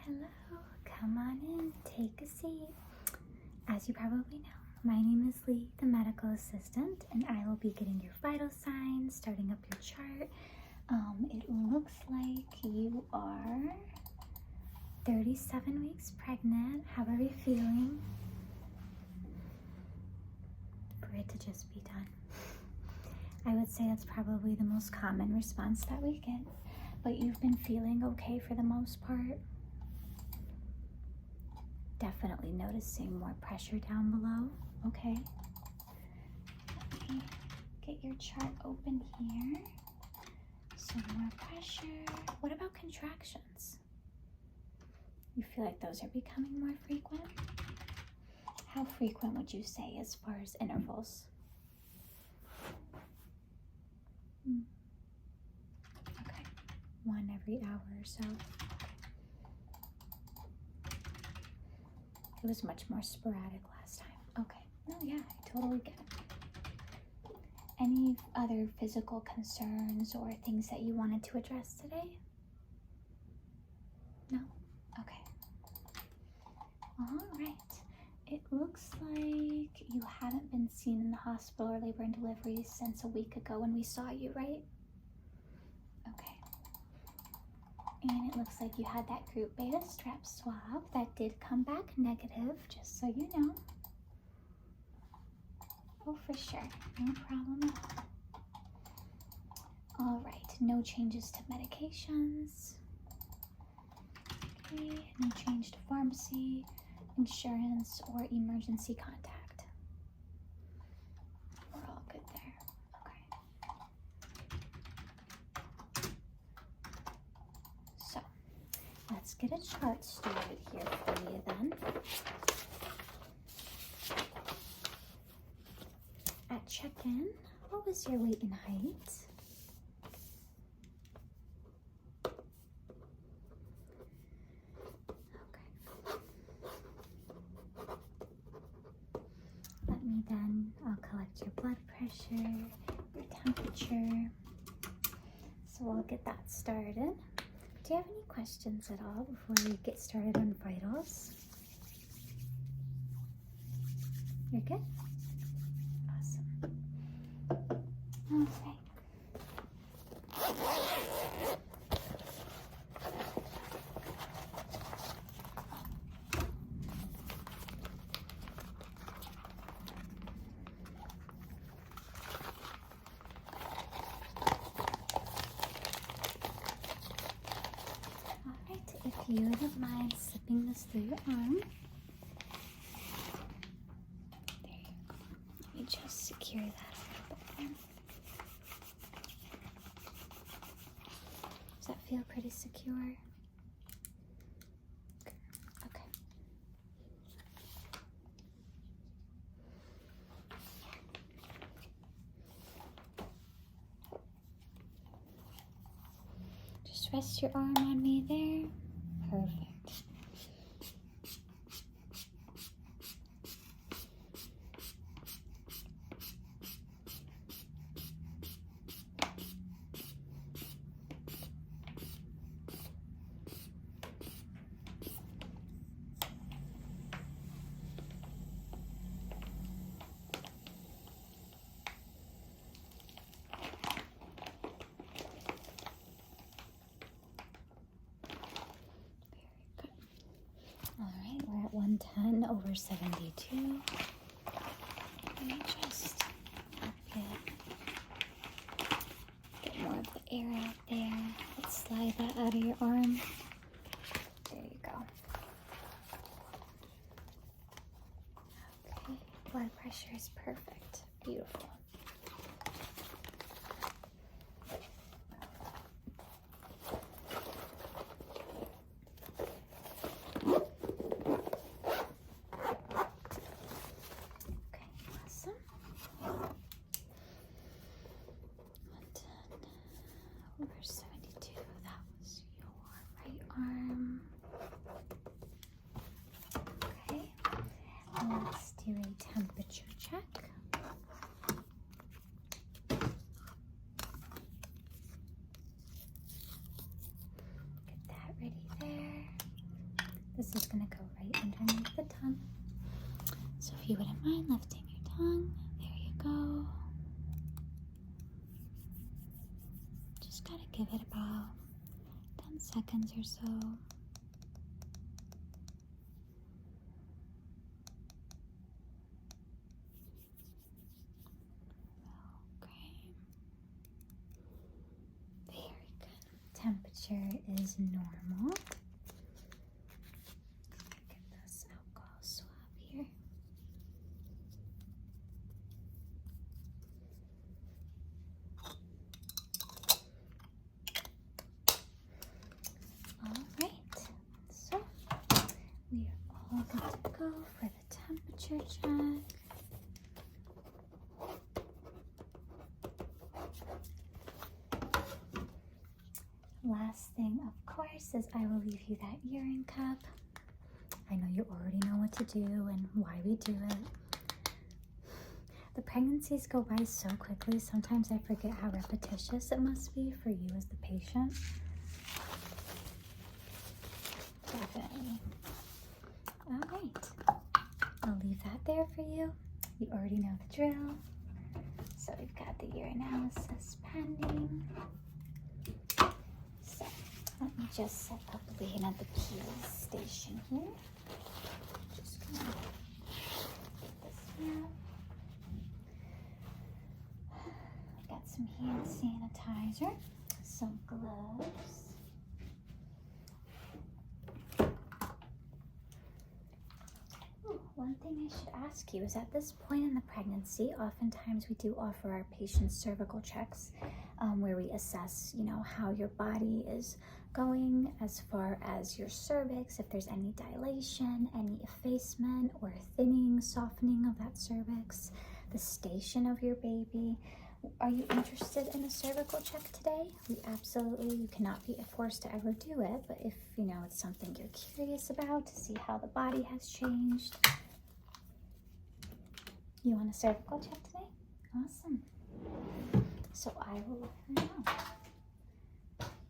Hello, come on in, take a seat. As you probably know, my name is Lee, the medical assistant, and I will be getting your vital signs, starting up your chart. It looks like you are 37 weeks pregnant. How are you feeling? For it to just be done. I would say that's probably the most common response that we get, but you've been feeling okay for the most part. Definitely noticing more pressure down below. Okay. Let me get your chart open here. So more pressure. What about contractions? You feel like those are becoming more frequent? How frequent would you say as far as intervals? Okay, 1 every hour or so. It was much more sporadic last time. Okay, no, yeah, I totally get it. Any other physical concerns or things that you wanted to address today? No? Okay. All right. It looks like you haven't been seen in the hospital or labor and delivery since a week ago when we saw you, right? Okay. And it looks like you had that group beta strep swab that did come back negative, just so you know. Oh, for sure. No problem at all. All right. No changes to medications. Okay. No change to pharmacy, insurance, or emergency contact. We're all good there. Okay. So, let's get a chart started here for you then. At check-in, what was your weight and height? I'll collect your blood pressure, your temperature. So we'll get that started. Do you have any questions at all before we get started on vitals? You're good? Awesome. Okay. If you wouldn't mind slipping this through your arm. There you go. Let me just secure that a little bit more. Does that feel pretty secure? Okay. Just rest your arm on me there. Perfect. We're at 110 over 72. Let me just get more of the air out there. Let's slide that out of your arm. There you go. Okay, blood pressure is perfect. Beautiful. Over 72, that was your right arm. Okay, let's do a temperature check. Get that ready there. this is going to go right underneath the tongue. So if you wouldn't mind lifting your tongue, there you go. Just got to give it about 10 seconds or so. Temperature is normal. Get this alcohol swab here. All right, so we are all good to go for the temperature check. Last thing, of course, is I will leave you that urine cup. I know you already know what to do and why we do it. The pregnancies go by so quickly, sometimes I forget how repetitious it must be for you as the patient. Definitely. All right, I'll leave that there for you. You already know the drill. So we've got the urinalysis pending. Let me just set up Lena the P station here. Just gonna get this here. Got some hand sanitizer, some gloves. One thing I should ask you is at this point in the pregnancy, oftentimes we do offer our patients cervical checks where we assess, how your body is going as far as your cervix, if there's any dilation, any effacement or thinning, softening of that cervix, the station of your baby. Are you interested in a cervical check today? You cannot be forced to ever do it, but if, it's something you're curious about to see how the body has changed. You want a cervical check today? Awesome. So I will let her know.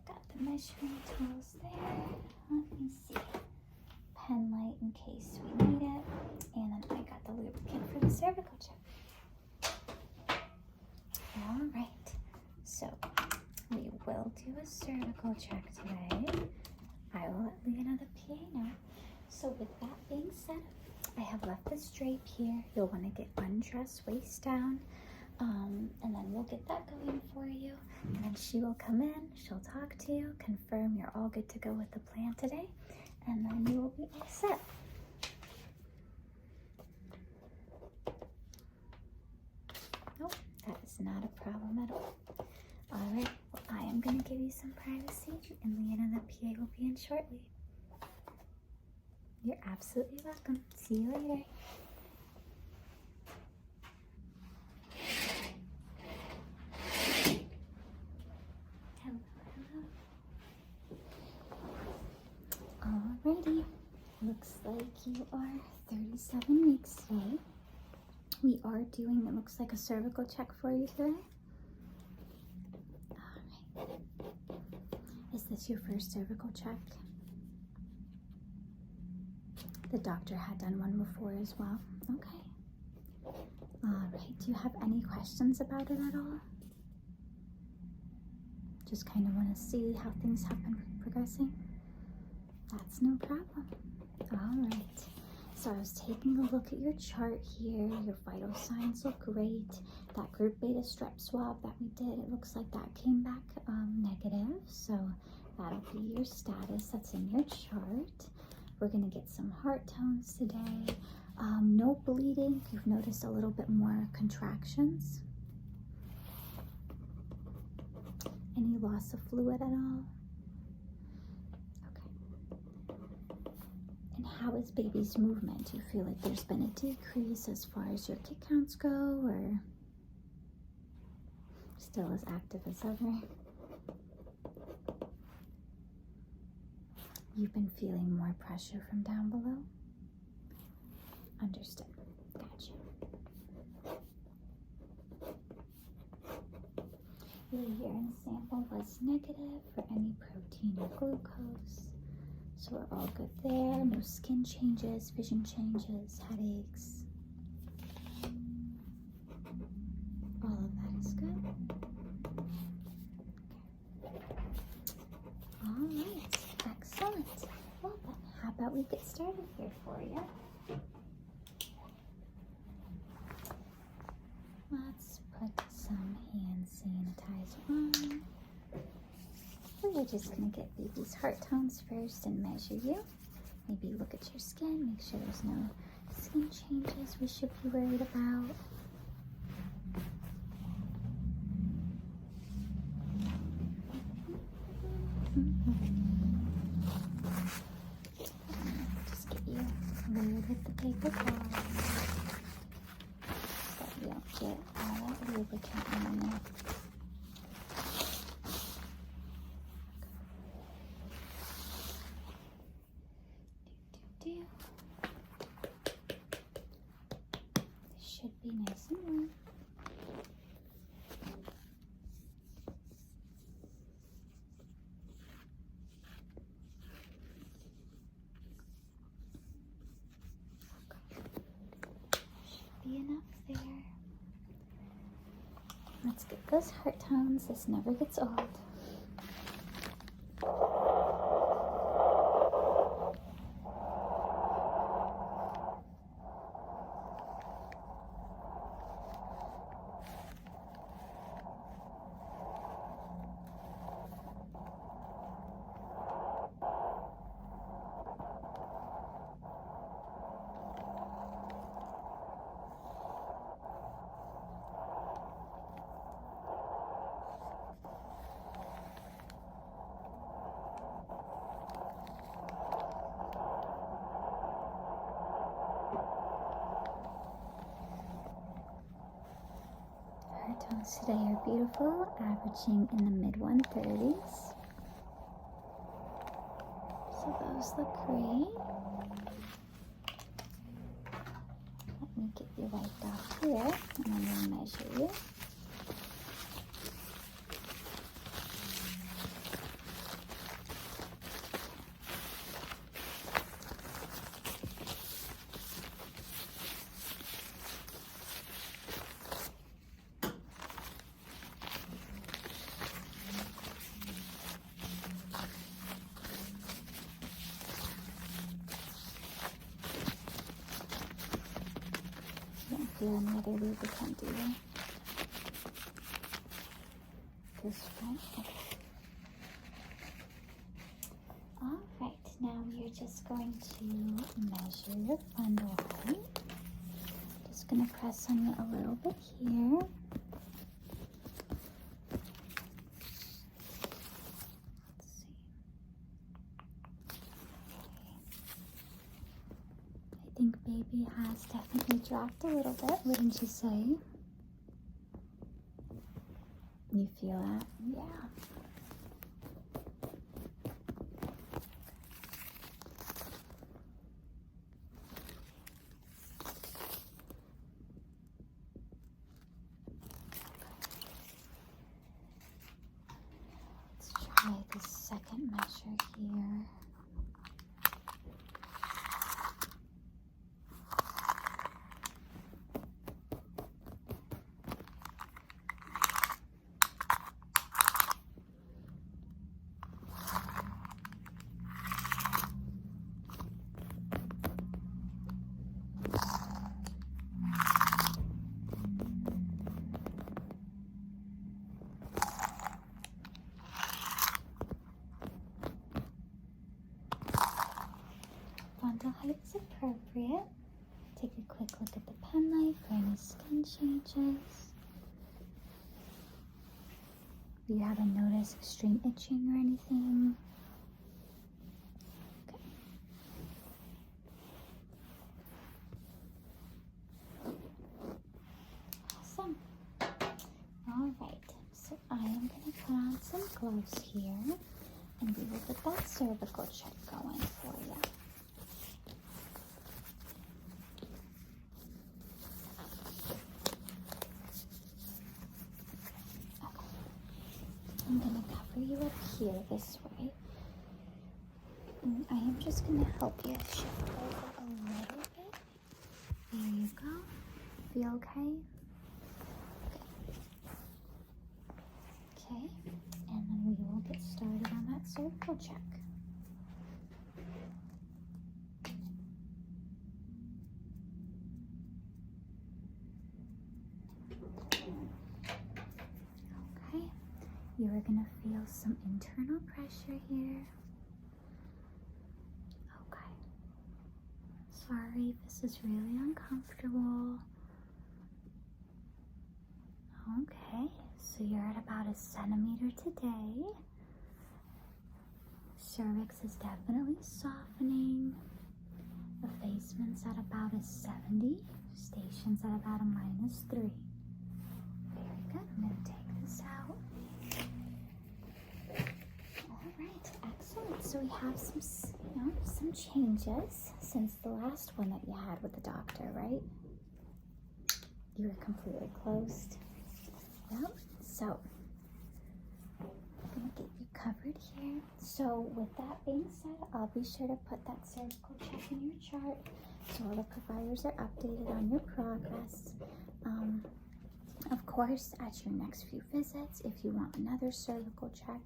Got the measuring tools there. Let me see. Pen light in case we need it. And then I got the lubricant for the cervical check. All right. So we will do a cervical check today. I will let Lena the PA know. So with that being said, I have left this drape here. You'll want to get undressed waist down. And then we'll get that going for you. And then she will come in, she'll talk to you, confirm you're all good to go with the plan today, and then you will be all set. Nope, that is not a problem at all. All right, well, I am going to give you some privacy, and Lena the PA will be in shortly. You're absolutely welcome. See you later. Alrighty, looks like you are 37 weeks today. We are doing, it looks like, a cervical check for you today. Alright. Is this your first cervical check? The doctor had done one before as well. Okay. Alright, do you have any questions about it at all? Just kind of want to see how things have been progressing? That's no problem. All right. So I was taking a look at your chart here. Your vital signs look great. That group beta strep swab that we did, it looks like that came back negative. So that'll be your status that's in your chart. We're going to get some heart tones today. No bleeding. You've noticed a little bit more contractions. Any loss of fluid at all? And how is baby's movement? Do you feel like there's been a decrease as far as your kick counts go, or still as active as ever? You've been feeling more pressure from down below? Understood. Gotcha. Your urine sample was negative for any protein or glucose. So we're all good there. No skin changes, vision changes, headaches. All of that is good. All right, excellent. Well then, how about we get started here for you? Let's put some hand sanitizer on. We're just going to get baby's heart tones first and measure you. Maybe look at your skin, make sure there's no skin changes we should be worried about. Just get you layered with the paper towel so that you don't get all that lubricant on there. Should be nice and warm. Should be enough there. Let's get those heart tones. This never gets old. Heart tones today are beautiful, averaging in the mid-130s. So those look great. Let me get you wiped off here, and I'm going to measure you. Do another lubricant, do you? This one? Okay. Alright, now we are just going to measure your fund line. Just going to press on you a little bit here. Let's see. I think baby has definitely dropped a little bit, wouldn't you say? You feel that? Yeah. Let's try the second measure here. Fundal height is appropriate. Take a quick look at the pen light for any skin changes. Do you haven't noticed extreme itching or anything? Okay. Awesome. All right, so I am going to put on some gloves here and we will get that cervical check going for you. I'm going to cover you up here this way. And I am just going to help you shift over a little bit. There you go. Feel okay? Okay, and then we will get started on that cervical check. Okay, you are going to feel some internal pressure here. Okay. Sorry if this is really uncomfortable. Okay, so you're at about a centimeter today. Cervix is definitely softening. Effacement's at about a 70. Station's at about a -3. Very good. I'm going to take this out. All right, excellent. So we have some changes since the last one that you had with the doctor, right? You were completely closed. Yep. So I'm going to get you covered here. So with that being said, I'll be sure to put that cervical check in your chart so all the providers are updated on your progress. Of course, at your next few visits, if you want another cervical check,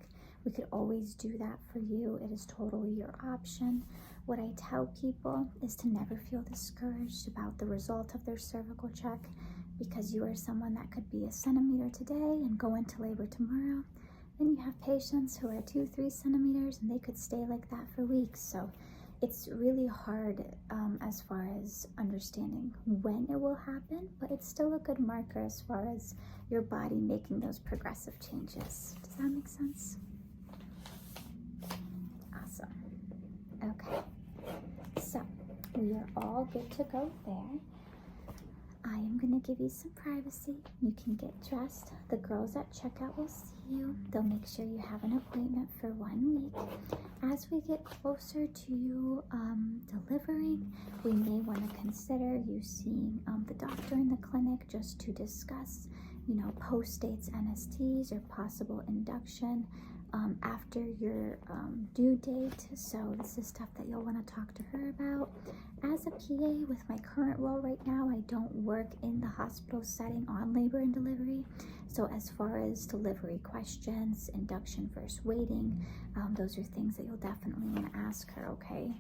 we could always do that for you. It is totally your option. What I tell people is to never feel discouraged about the result of their cervical check, because you are someone that could be a centimeter today and go into labor tomorrow. Then you have patients who are 2-3 centimeters and they could stay like that for weeks. So it's really hard as far as understanding when it will happen, but it's still a good marker as far as your body making those progressive changes. Does that make sense? Awesome. Okay, so we are all good to go there. I am going to give you some privacy. You can get dressed. The girls at checkout will see you. They'll make sure you have an appointment for 1 week. As we get closer to you delivering, we may want to consider you seeing the doctor in the clinic just to discuss, post-dates NSTs or possible induction after your due date. So this is stuff that you'll want to talk to her about. As a PA with my current role right now, I don't work in the hospital setting on labor and delivery. So as far as delivery questions, induction versus waiting, those are things that you'll definitely want to ask her, okay?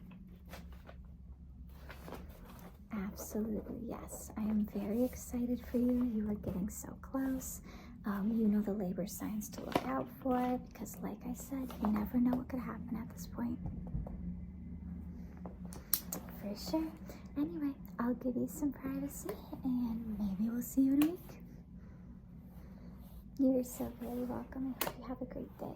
Absolutely, yes. I am very excited for you. You are getting so close. You know the labor signs to look out for, because like I said, you never know what could happen at this point. For sure. Anyway, I'll give you some privacy and maybe we'll see you in a week. You're so very welcome. I hope you have a great day.